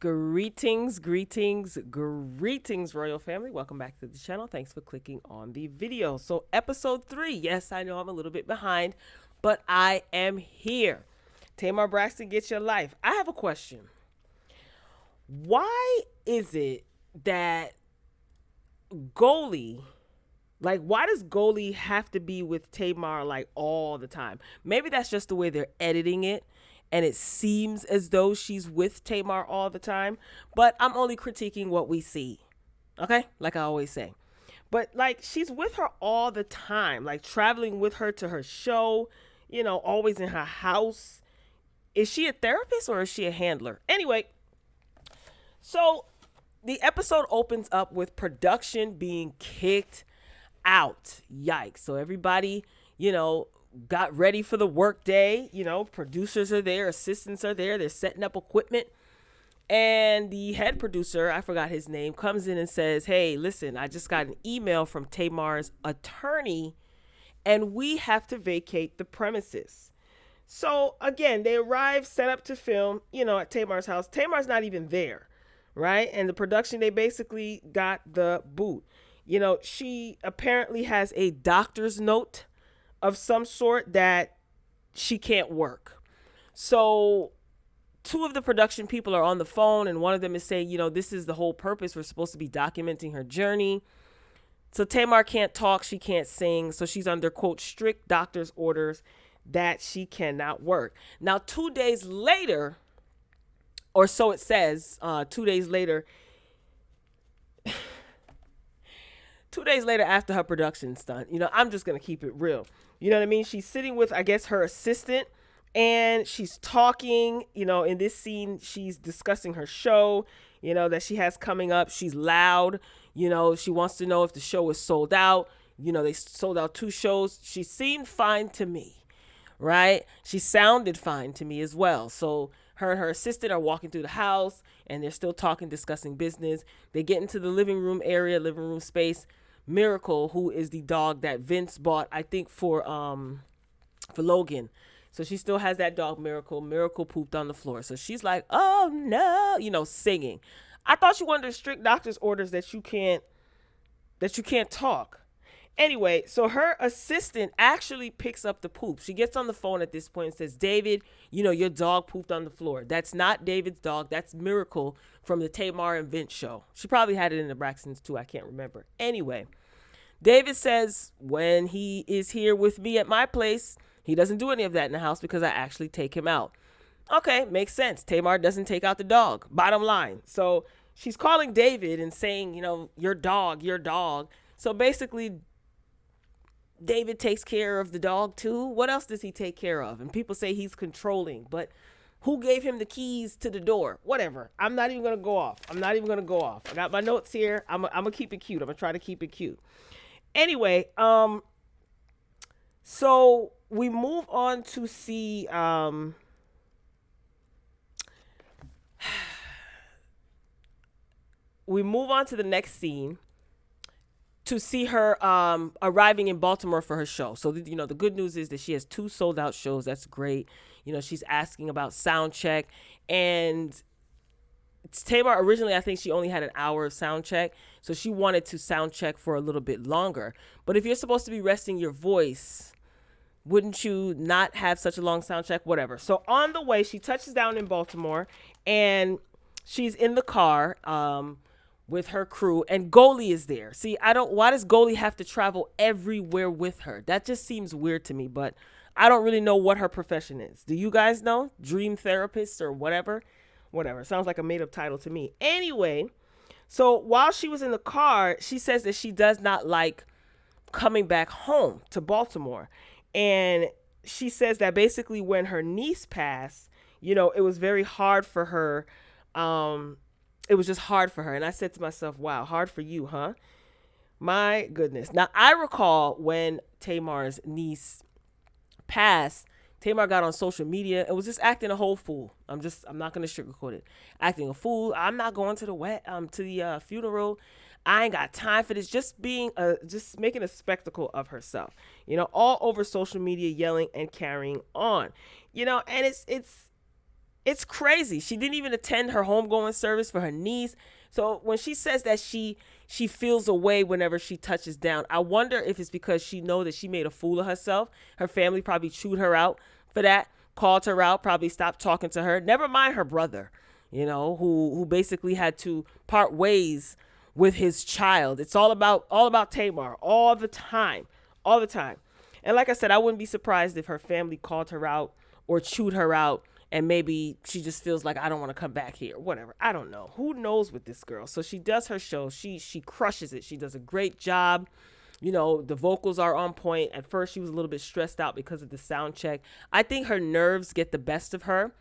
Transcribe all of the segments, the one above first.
Greetings, greetings, greetings, Royal Family. Welcome back to the channel. Thanks for clicking on the video. So episode 3, yes, I know I'm a little bit behind, but I am here. Tamar Braxton, Get Your Life. I have a question. Why is it that Goalie, why does Goalie have to be with Tamar all the time? Maybe that's just the way they're editing it, and it seems as though she's with Tamar all the time, but I'm only critiquing what we see. Okay? Like I always say. But she's with her all the time, traveling with her to her show, always in her house. Is she a therapist or is she a handler? Anyway, so the episode opens up with production being kicked out. Yikes. So everybody, got ready for the work day. Producers are there, assistants are there, they're setting up equipment. And the head producer, I forgot his name, comes in and says, hey, listen, I just got an email from Tamar's attorney and we have to vacate the premises. So again, they arrive, set up to film, at Tamar's house. Tamar's not even there, right? And the production, they basically got the boot. She apparently has a doctor's note of some sort that she can't work. So 2 of the production people are on the phone, and one of them is saying, this is the whole purpose. We're supposed to be documenting her journey. So Tamar can't talk, she can't sing, so she's under, quote, strict doctor's orders that she cannot work. Now, 2 days later, or so it says, 2 days later, 2 days later after her production stunt, I'm just going to keep it real. You know what I mean? She's sitting with, I guess, her assistant, and she's talking, in this scene, she's discussing her show, that she has coming up. She's loud, she wants to know if the show is sold out. They sold out 2 shows. She seemed fine to me, right? She sounded fine to me as well. So her and her assistant are walking through the house, and they're still talking, discussing business. They get into the living room area, living room space. Miracle, who is the dog that Vince bought, I think for Logan. So she still has that dog, Miracle. Miracle pooped on the floor. So she's like, oh no, singing. I thought you wanted strict doctor's orders that you can't talk. Anyway, so her assistant actually picks up the poop. She gets on the phone at this point and says, David, your dog pooped on the floor. That's not David's dog. That's Miracle from the Tamar and Vince show. She probably had it in the Braxtons too. I can't remember. Anyway, David says when he is here with me at my place, he doesn't do any of that in the house because I actually take him out. Okay, makes sense. Tamar doesn't take out the dog. Bottom line. So she's calling David and saying, your dog. So basically, David takes care of the dog too. What else does he take care of? And people say he's controlling, but who gave him the keys to the door? Whatever. I'm not even going to go off. I got my notes here. I'm going to keep it cute. I'm going to try to keep it cute. Anyway, so we move on to see, we move on to the next scene to see her arriving in Baltimore for her show. So, the good news is that she has 2 sold out shows. That's great. She's asking about sound check. And Tamar, originally, I think she only had an hour of sound check. So she wanted to sound check for a little bit longer. But if you're supposed to be resting your voice, wouldn't you not have such a long sound check? Whatever. So on the way, she touches down in Baltimore, and she's in the car with her crew, and Goalie is there. See, why does Goalie have to travel everywhere with her? That just seems weird to me, but I don't really know what her profession is. Do you guys know? Dream therapist or whatever? Whatever. Sounds like a made up title to me. Anyway, so while she was in the car, she says that she does not like coming back home to Baltimore. And she says that basically when her niece passed, it was very hard for her. It was just hard for her. And I said to myself, wow, hard for you, huh? My goodness. Now, I recall when Tamar's niece passed, Tamar got on social media and was just acting a whole fool. I'm not going to sugarcoat it. Acting a fool. I'm not going to the funeral. I ain't got time for this. Just making a spectacle of herself, all over social media, yelling and carrying on, and It's crazy. She didn't even attend her homegoing service for her niece. So when she says that she feels a way whenever she touches down, I wonder if it's because she know that she made a fool of herself. Her family probably chewed her out for that, called her out, probably stopped talking to her. Never mind her brother, who basically had to part ways with his child. It's all about Tamar all the time, all the time. And like I said, I wouldn't be surprised if her family called her out or chewed her out, and maybe she just feels like, I don't want to come back here, whatever. I don't know. Who knows with this girl? So she does her show. She crushes it. She does a great job. The vocals are on point. At first, she was a little bit stressed out because of the sound check. I think her nerves get the best of her.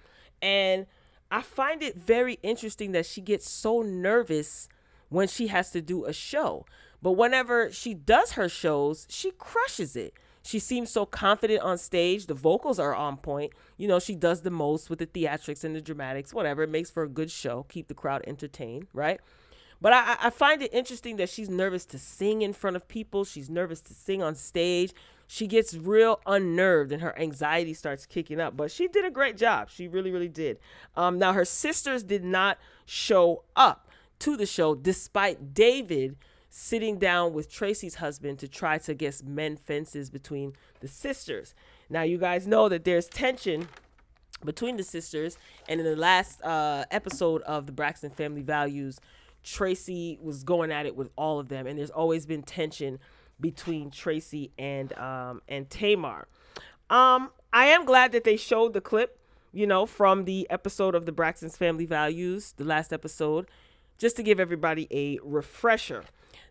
And I find it very interesting that she gets so nervous when she has to do a show. But whenever she does her shows, she crushes it. She seems so confident on stage. The vocals are on point. She does the most with the theatrics and the dramatics, whatever. It makes for a good show. Keep the crowd entertained, right? But I find it interesting that she's nervous to sing in front of people. She's nervous to sing on stage. She gets real unnerved and her anxiety starts kicking up. But she did a great job. She really, really did. Now, her sisters did not show up to the show despite David sitting down with Tracy's husband to try to, mend fences between the sisters. Now, you guys know that there's tension between the sisters. And in the last episode of the Braxton Family Values, Tracy was going at it with all of them. And there's always been tension between Tracy and Tamar. I am glad that they showed the clip, from the episode of the Braxton's Family Values, the last episode, just to give everybody a refresher.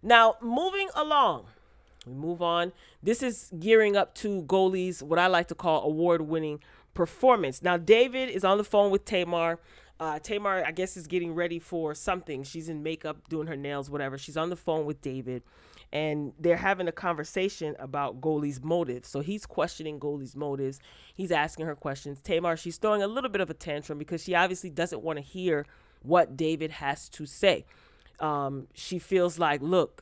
Now, moving along, we move on. This is gearing up to Goalie's, what I like to call, award-winning performance. Now, David is on the phone with Tamar. Tamar, I guess, is getting ready for something. She's in makeup, doing her nails, whatever. She's on the phone with David, and they're having a conversation about Goalie's motives. So he's questioning Goalie's motives. He's asking her questions. Tamar, she's throwing a little bit of a tantrum because she obviously doesn't want to hear what David has to say. She feels like, look,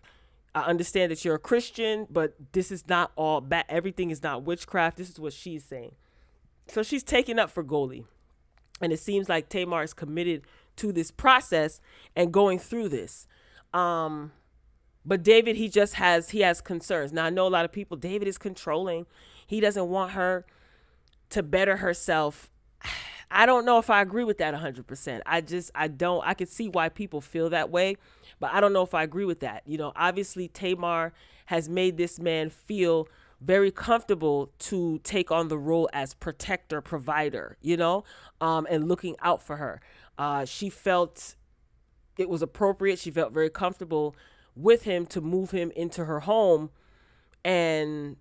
I understand that you're a Christian, but this is not all bad. Everything is not witchcraft. This is what she's saying. So she's taking up for Goalie. And it seems like Tamar is committed to this process and going through this. But David, he has concerns. Now, I know a lot of people, David is controlling. He doesn't want her to better herself. I don't know if I agree with that 100%. I could see why people feel that way, but I don't know if I agree with that. Obviously Tamar has made this man feel very comfortable to take on the role as protector, provider, and looking out for her. She felt it was appropriate. She felt very comfortable with him to move him into her home, and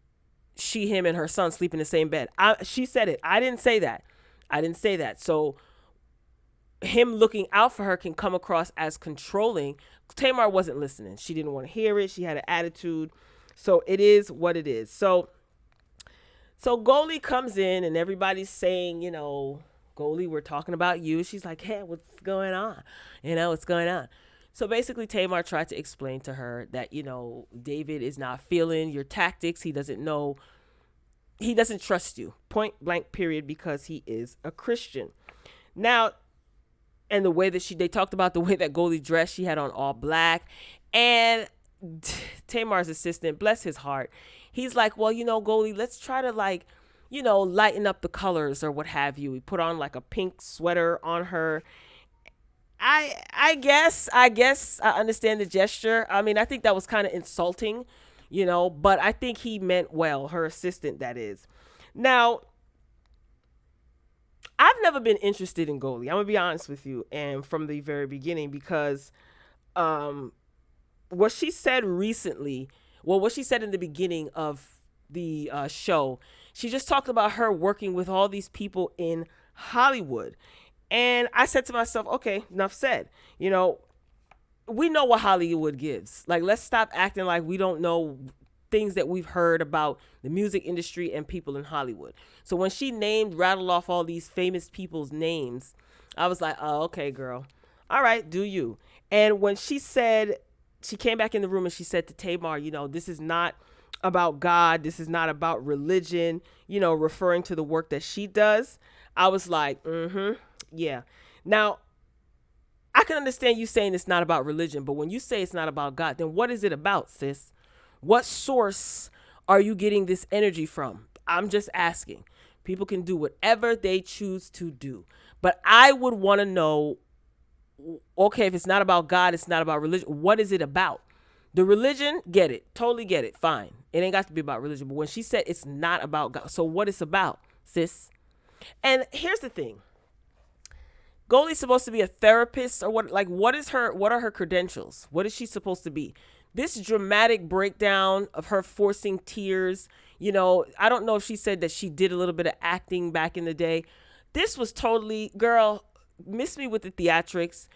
him and her son sleep in the same bed. She said it. I didn't say that. So him looking out for her can come across as controlling. Tamar wasn't listening. She didn't want to hear it. She had an attitude. So it is what it is. So Goalie comes in and everybody's saying, Goalie, we're talking about you. She's like, hey, what's going on? What's going on? So basically Tamar tried to explain to her that, David is not feeling your tactics. He doesn't trust you, point blank period, because he is a Christian. Now, and the way that they talked about the way that Goalie dressed, she had on all black, and Tamar's assistant, bless his heart, he's like, well, Goalie, let's try to lighten up the colors or what have you. He put on like a pink sweater on her. I guess I understand the gesture. I mean, I think that was kind of insulting, but I think he meant well, her assistant, that is. Now, I've never been interested in Goalie. I'm going to be honest with you. And from the very beginning, because what she said recently, what she said in the beginning of the show, she just talked about her working with all these people in Hollywood. And I said to myself, okay, enough said. We know what Hollywood gives. Like, let's stop acting like we don't know things that we've heard about the music industry and people in Hollywood. So when she rattled off all these famous people's names, I was like, oh, okay, girl. All right, do you. And when she came back in the room and she said to Tamar, this is not about God. This is not about religion, referring to the work that she does. I was like, Yeah. Now, I can understand you saying it's not about religion, but when you say it's not about God, then what is it about, sis? What source are you getting this energy from? I'm just asking. People can do whatever they choose to do. But I would want to know, okay, if it's not about God, it's not about religion, what is it about? The religion, get it. Totally get it. Fine. It ain't got to be about religion. But when she said it's not about God, so what it's about, sis? And here's the thing. Goalie's supposed to be a therapist or what? Like, what are her credentials? What is she supposed to be? This dramatic breakdown of her forcing tears, I don't know if she said that she did a little bit of acting back in the day. This was totally, girl, miss me with the theatrics.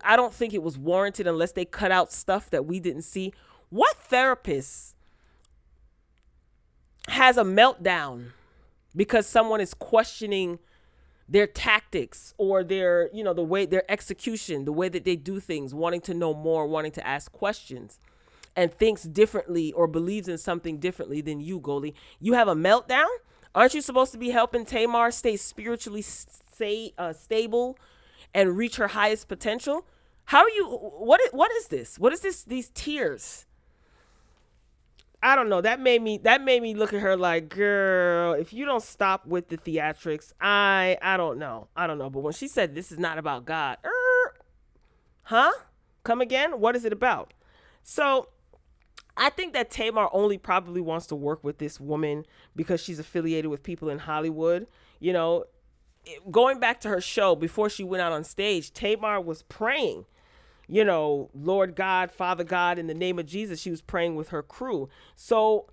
I don't think it was warranted unless they cut out stuff that we didn't see. What therapist has a meltdown because someone is questioning their tactics or their, the way, their execution, the way that they do things, wanting to know more, wanting to ask questions, and thinks differently or believes in something differently than you, Goalie? You have a meltdown? Aren't you supposed to be helping Tamar stay spiritually stable and reach her highest potential? How are you? What is this? What is this? These tears? I don't know. That made me look at her like, girl, if you don't stop with the theatrics, I don't know. But when she said this is not about God, huh? Come again? What is it about? So I think that Tamar only probably wants to work with this woman because she's affiliated with people in Hollywood. Going back to her show before she went out on stage, Tamar was praying. Lord God, Father God, in the name of Jesus, she was praying with her crew. So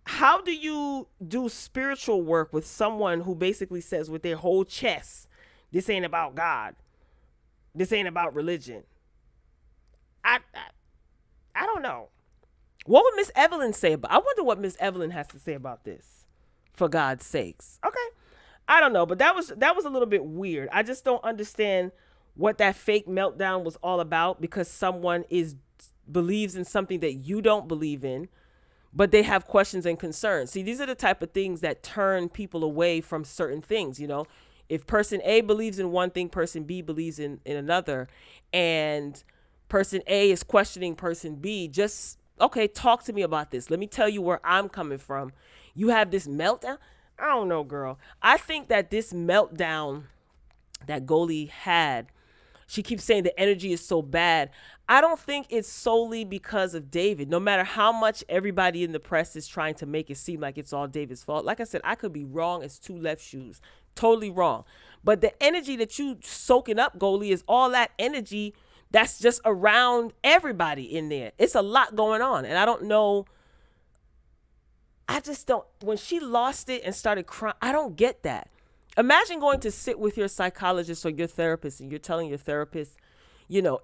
how do you do spiritual work with someone who basically says with their whole chest, this ain't about God, this ain't about religion? I don't know. What would Miss Evelyn say about? I wonder what Miss Evelyn has to say about this. For God's sakes, okay. I don't know, but that was a little bit weird. I just don't understand what that fake meltdown was all about, because someone believes in something that you don't believe in, but they have questions and concerns. See, these are the type of things that turn people away from certain things. If person A believes in one thing, person B believes in another, and person A is questioning person B, just, okay, talk to me about this. Let me tell you where I'm coming from. You have this meltdown? I don't know, girl. I think that this meltdown that Goalie had, she keeps saying the energy is so bad. I don't think it's solely because of David. No matter how much everybody in the press is trying to make it seem like it's all David's fault. Like I said, I could be wrong as two left shoes. Totally wrong. But the energy that you soaking up, Goalie, is all that energy that's just around everybody in there. It's a lot going on. And I don't know. I just don't. When she lost it and started crying, I don't get that. Imagine going to sit with your psychologist or your therapist, and you're telling your therapist,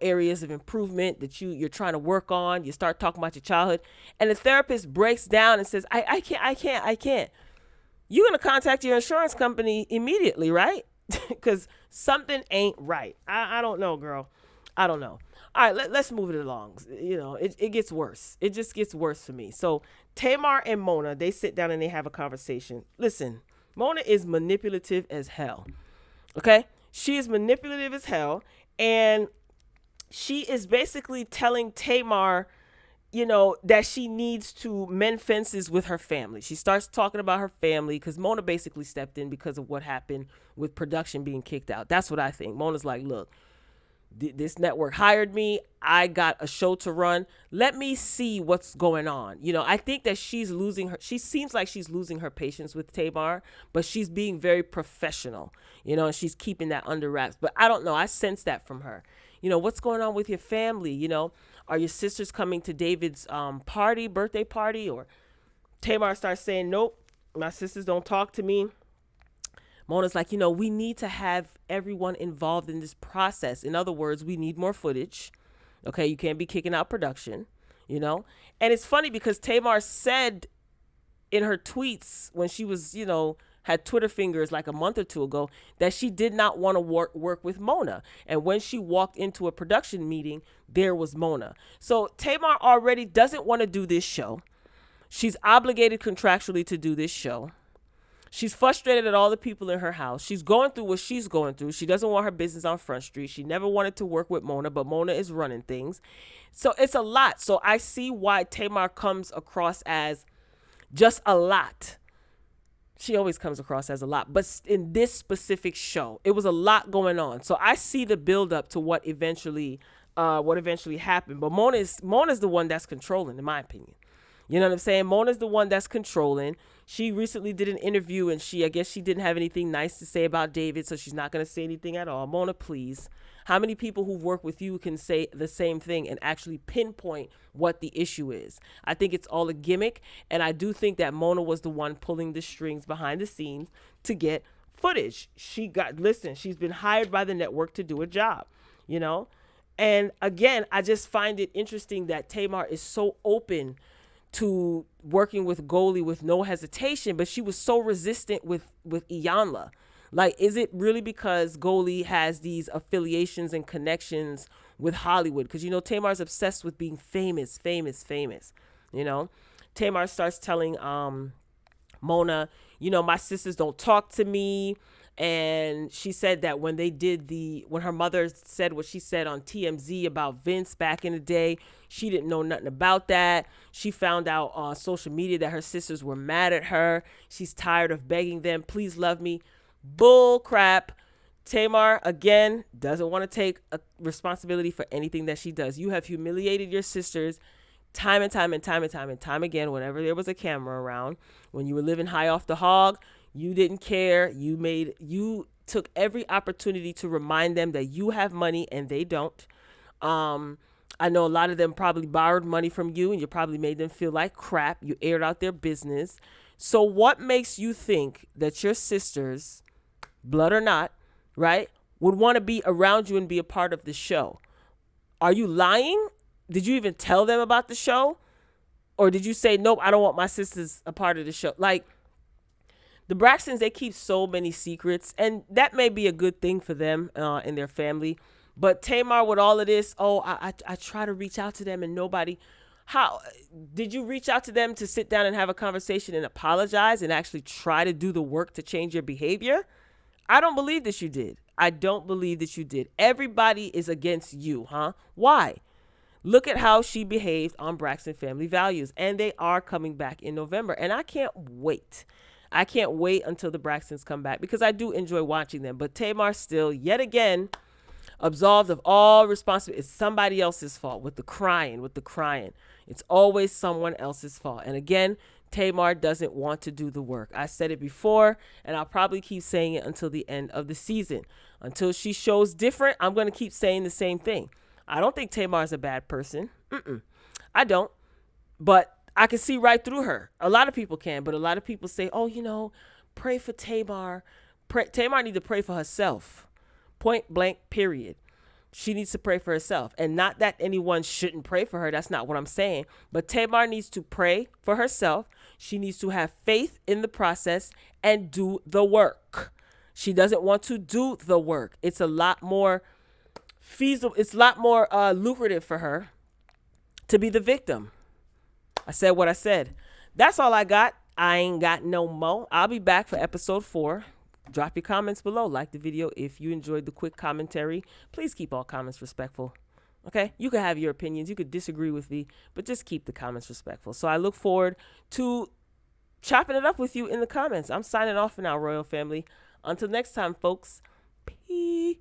areas of improvement that you're trying to work on. You start talking about your childhood, and the therapist breaks down and says, I can't. You're going to contact your insurance company immediately, right? Because something ain't right. I don't know, girl. I don't know. All right, let's move it along. It gets worse. It just gets worse for me. So Tamar and Mona, they sit down and they have a conversation. Listen, Mona is manipulative as hell. Okay? She is manipulative as hell. And she is basically telling Tamar, that she needs to mend fences with her family. She starts talking about her family because Mona basically stepped in because of what happened with production being kicked out. That's what I think. Mona's like, look, this network hired me. I got a show to run. Let me see what's going on. I think that she seems like she's losing her patience with Tamar, but she's being very professional, and she's keeping that under wraps. But I don't know. I sense that from her. What's going on with your family? Are your sisters coming to David's birthday party? Or Tamar starts saying, nope, my sisters don't talk to me. Mona's like, we need to have everyone involved in this process. In other words, we need more footage. Okay, you can't be kicking out production, And it's funny because Tamar said in her tweets when she was, had Twitter fingers like a month or two ago, that she did not want to work with Mona. And when she walked into a production meeting, there was Mona. So Tamar already doesn't want to do this show. She's obligated contractually to do this show. She's frustrated at all the people in her house. She's going through what she's going through. She doesn't want her business on Front Street. She never wanted to work with Mona, but Mona is running things. So it's a lot. So I see why Tamar comes across as just a lot. She always comes across as a lot, but in this specific show, it was a lot going on. So I see the build up to what eventually happened. But Mona's the one that's controlling, in my opinion. You know what I'm saying? Mona's the one that's controlling. She recently did an interview, and I guess she didn't have anything nice to say about David, so she's not going to say anything at all. Mona, please. How many people who've worked with you can say the same thing and actually pinpoint what the issue is? I think it's all a gimmick, and I do think that Mona was the one pulling the strings behind the scenes to get footage. She's been hired by the network to do a job, you know? And again, I just find it interesting that Tamar is so open to working with Goalie with no hesitation, but she was so resistant with Iyanla. Like, is it really because Goalie has these affiliations and connections with Hollywood? Because, you know, Tamar's obsessed with being famous, you know? Tamar starts telling Mona, you know, my sisters don't talk to me. And she said that when her mother said what she said on TMZ about Vince back in the day, she didn't know nothing about that. She found out on social media that her sisters were mad at her. She's tired of begging them, please love me. Bull crap. Tamar, again, doesn't want to take a responsibility for anything that she does. You have humiliated your sisters time and time again whenever there was a camera around. When you were living high off the hog, you didn't care. You took every opportunity to remind them that you have money and they don't. I know a lot of them probably borrowed money from you, and you probably made them feel like crap. You aired out their business. So what makes you think that your sisters, blood or not, right, would want to be around you and be a part of the show? Are you lying? Did you even tell them about the show? Or did you say, nope, I don't want my sisters a part of the show? Like, the Braxtons, they keep so many secrets, and that may be a good thing for them and their family. But Tamar, with all of this, I try to reach out to them and nobody. How did you reach out to them to sit down and have a conversation and apologize and actually try to do the work to change your behavior? I don't believe that you did. I don't believe that you did. Everybody is against you, huh? Why? Look at how she behaved on Braxton Family Values, and they are coming back in November, and I can't wait. I can't wait until the Braxtons come back because I do enjoy watching them. But Tamar still, yet again, absolved of all responsibility. It's somebody else's fault with the crying. It's always someone else's fault. And again, Tamar doesn't want to do the work. I said it before, and I'll probably keep saying it until the end of the season. Until she shows different, I'm going to keep saying the same thing. I don't think Tamar is a bad person. I don't. But I can see right through her. A lot of people can, but a lot of people say, oh, you know, pray for Tamar. Tamar needs to pray for herself. Point blank, period. She needs to pray for herself. And not that anyone shouldn't pray for her. That's not what I'm saying. But Tamar needs to pray for herself. She needs to have faith in the process and do the work. She doesn't want to do the work. It's a lot more feasible. It's a lot more lucrative for her to be the victim. I said what I said. That's all I got. I ain't got no more. I'll be back for episode 4. Drop your comments below. Like the video if you enjoyed the quick commentary. Please keep all comments respectful. Okay? You can have your opinions. You could disagree with me, but just keep the comments respectful. So I look forward to chopping it up with you in the comments. I'm signing off for now, Royal Family. Until next time, folks. Peace.